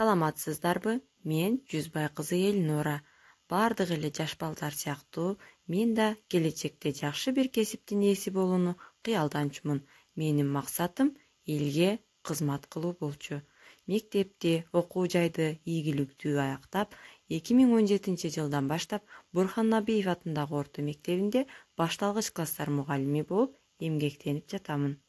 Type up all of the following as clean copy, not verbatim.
Саламатсыздарбы? Мен Жүзбай кызы Элнура. Бардык эле жаш балдар сыяктуу мен да келечекте жакшы бир кесиптин ээси болууну кыялданчумун. Менин максатым элге кызмат кылуу болчу. Мектепти, окуу жайды ийгиликтүү аяктап, 2017-жылдан баштап Бурхан Набиев атындагы орто мектебинде башталгыч класстар мугалими болуп эмгектенип жатамын.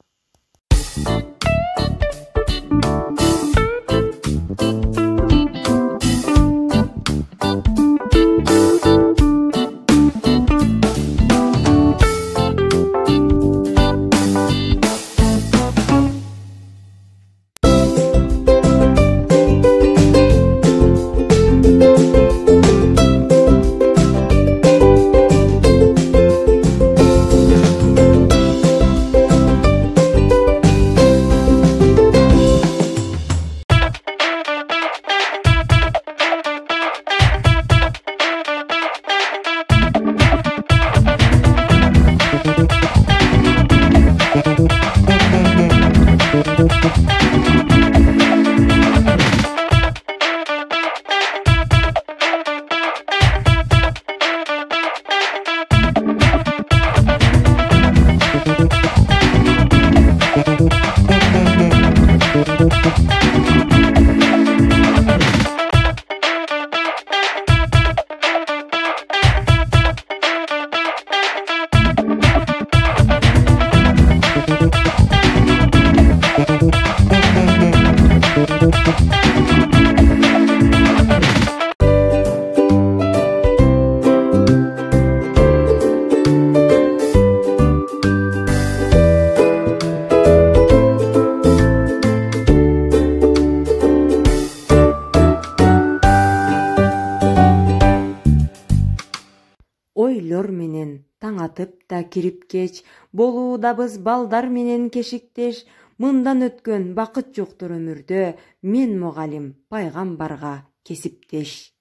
Ойлор менен таң атып да кирип кеч, болуудабыз балдар менен кешиктеш, мындан өткөн бакыт жоктур өмүрдө, мен мугалим пайгамбарга кесиптеш.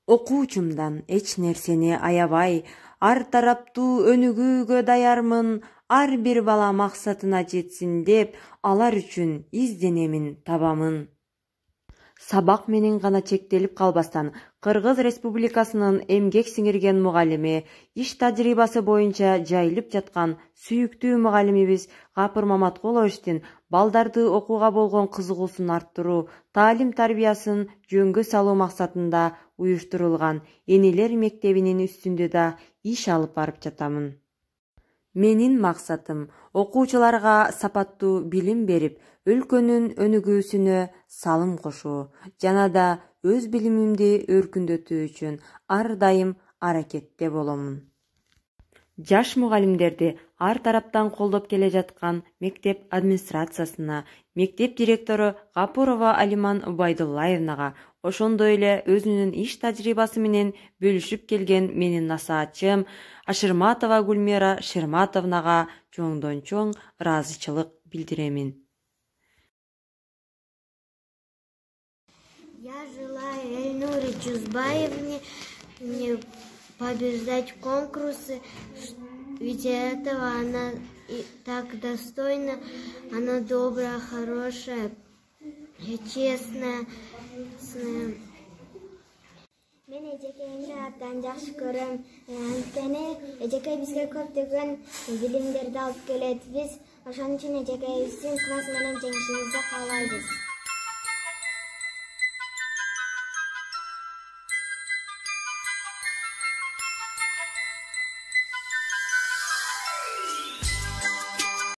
Окуучумдан эч нерсени аябай, ар тараптуу өнүгүүгө даярмын, ар бир бала максатына жетсин деп, алар үчүн изденемин, табамын. Сабак менен гана чектелип калбастан, Кыргыз Республикасынын эмгек сиңирген мугалими, иш тажрыйбасы боюнча жайылып жаткан сүйүктүү мугалимибиз Гапыр Маматкуловичтин балдарды окууга болгон кызыгуусун арттыруу, таалим тарбиясын жөнгө салуу максатында уюштурулган Энелер мектебинин үстүндө да иш алып барып жатамын. Менин максатым окуучуларга сапаттуу билим берип, өлкөнүн өнүгүүсүнө салым кошуу жана да өз билимимди өркүндөтүү үчүн ар дайым аракетте боломун. Жаш мугалимдерди ар тараптан колдоп келе жаткан мектеп администрациясына, мектеп директору Гапурова Алиман Убайдуллаевнага, ошондой эле өзүнүн иш тажрыйбасы менен бөлүшүп келген менин насаатчым Ашырматова Гүлмира Шырматовнага чоңдон чоң ыраазычылык билдиремин. Я желаю Эльнуре Джузбаевне побеждать конкурсы, ведь этого она и так достойна, она добрая, хорошая, честная. Мен эжекейимди абдан жакшы көрөм. Анткени эжекей бизге көптөгөн билимдерди алып келет. Биз ошон үчүн эжекейибиздин класс менен жеңишибизди каалайбыз.